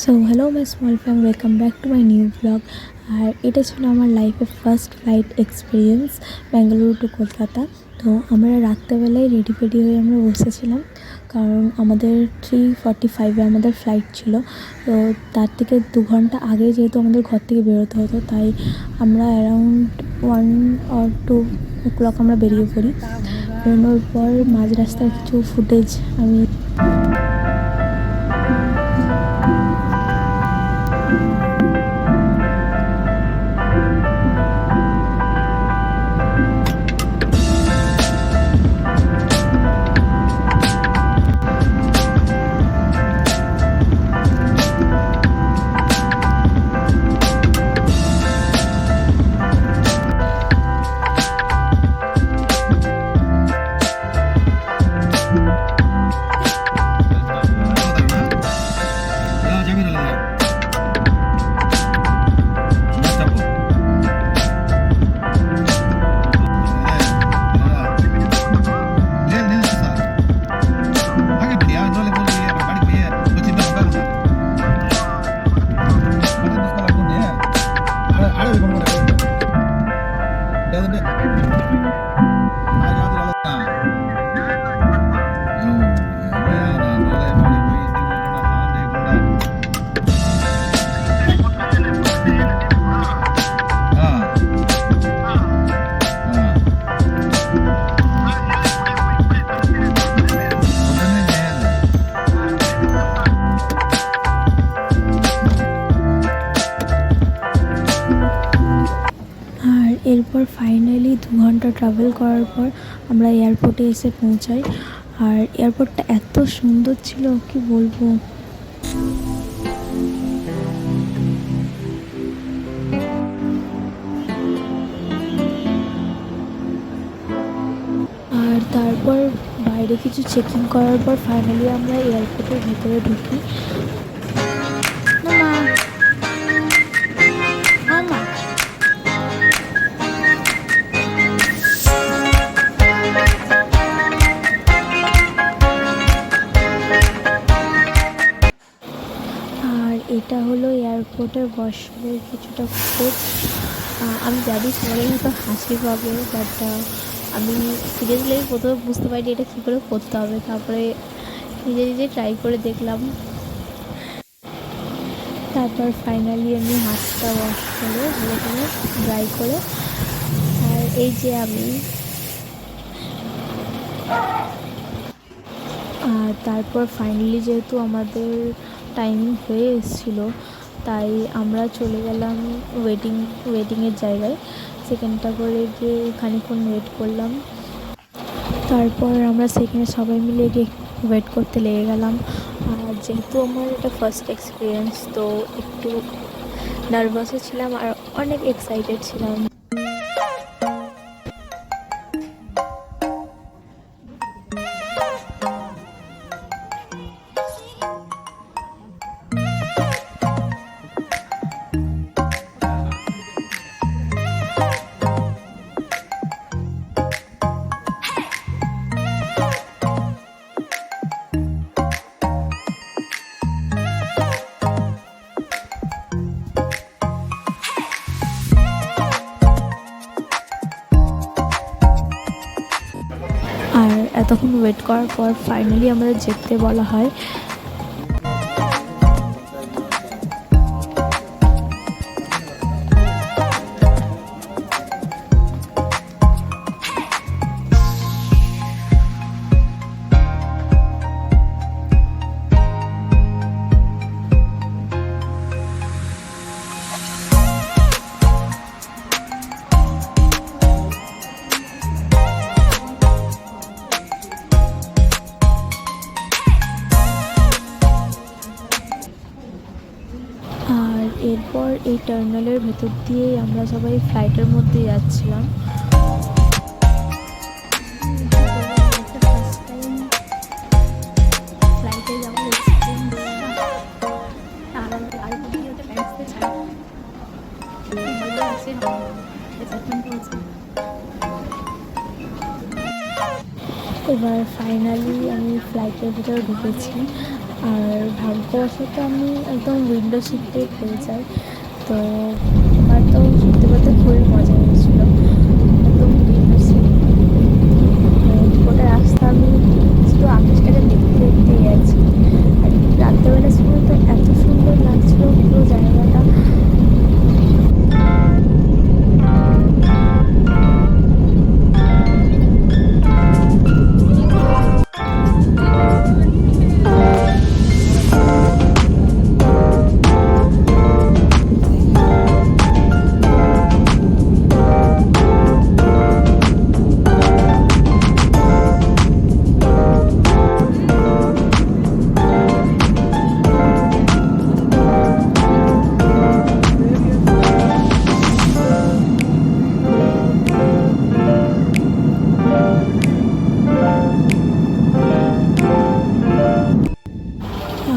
So hello my small fam, welcome back to my new blog. আর এটা ছিল আমার লাইফের first flight experience Bengaluru to Kolkata. তো আমরা রাত্রেবেলায় রেডি হয়ে আমরা বসেছিলাম, কারণ আমাদের 3:45-এ আমাদের ফ্লাইট ছিল। তো তার থেকে 2 ঘন্টা আগে যেহেতু আমাদের ঘর থেকে বেরোতে হতো, তাই আমরা অ্যারাউন্ড 1 or 2 o'clock আমরা বেরিয়ে পড়ি। বেরোনোর পর মাঝ রাস্তার কিছু ফুটেজ আমি এরপর ফাইনালি 2 ঘন্টা ট্রাভেল করার পর আমরা এয়ারপোর্টে এসে পৌঁছাই। আর এয়ারপোর্টটা এত সুন্দর ছিল কি বলবো। আর তারপর বাইরে কিছু চেকিং করার পর ফাইনালি আমরা এয়ারপোর্টের ভিতরে ঢুকি। এটা হলো এয়ারপোর্টের বসার কিছুটা ফুটেজ। আমি জানি সবাই হয়তো হাসি পাবে, বাট আমি সিরিয়াসলি প্রথমে বুঝতে পারিনি এটা কী করে করতে হবে। তারপরে নিজে ট্রাই করে দেখলাম। তারপর ফাইনালি আমি হাতটা ওয়াশ করে ভালো করে ড্রাই করে, আর এই যে আমি তারপর ফাইনালি যেহেতু আমাদের টাইমিং হয়ে এসেছিলো, তাই আমরা চলে গেলাম ওয়েটিংয়ের জায়গায়। সেখানটা করে গিয়ে খানিকক্ষণ ওয়েট করলাম। তারপর আমরা সেখানে সবাই মিলে গিয়ে ওয়েট করতে লেগে গেলাম। আর যেহেতু আমার এটা ফার্স্ট এক্সপিরিয়েন্স, তো একটু নার্ভাসও ছিলাম আর অনেক এক্সাইটেড ছিলাম। আর এতক্ষণ ওয়েট করার পর ফাইনালি আমাদের যেতে বলা হয়। আর এরপর এই টার্মিনালের ভেতর দিয়েই আমরা সবাই ফ্লাইটের মধ্যে যাচ্ছিলাম। এবার ফাইনালি আমি ফ্লাইটের ভিতরে ঢুকেছি। আর ভাগ্যবশত আমি একদম উইন্ডো সিটটাই পেয়ে যাই। তো আমার তো সত্যি বলতে খুবই মজা হয়েছিলো, একদম উইন্ডো সিট। গোটা রাস্তা আমি শুধু আকাশটাকে দেখতে দেখতেই গেছি। আর রাত্রেবেলার সময় তো এত সুন্দর লাগছিলো পুরো জায়গাটা।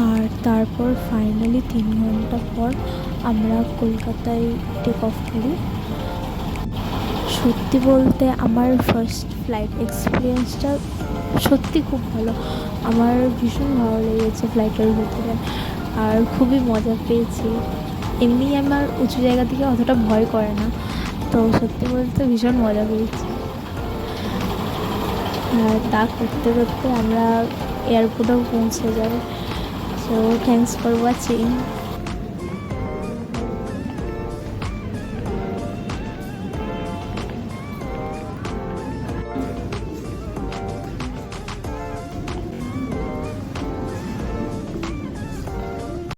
আর তারপর ফাইনালি 3 ঘন্টা পর আমরা কলকাতায় টেক অফ করি। সত্যি বলতে আমার ফার্স্ট ফ্লাইট এক্সপিরিয়েন্সটা সত্যি খুব ভালো। আমার ভীষণ ভালো লেগেছে ফ্লাইটের ভেতরে, আর খুবই মজা পেয়েছি। এমনি আমার উঁচু জায়গা থেকে অতটা ভয় করে না, তো সত্যি বলতে ভীষণ মজা পেয়েছি। আর তা করতে করতে আমরা এয়ারপোর্টেও পৌঁছে যাই। So thanks for watching.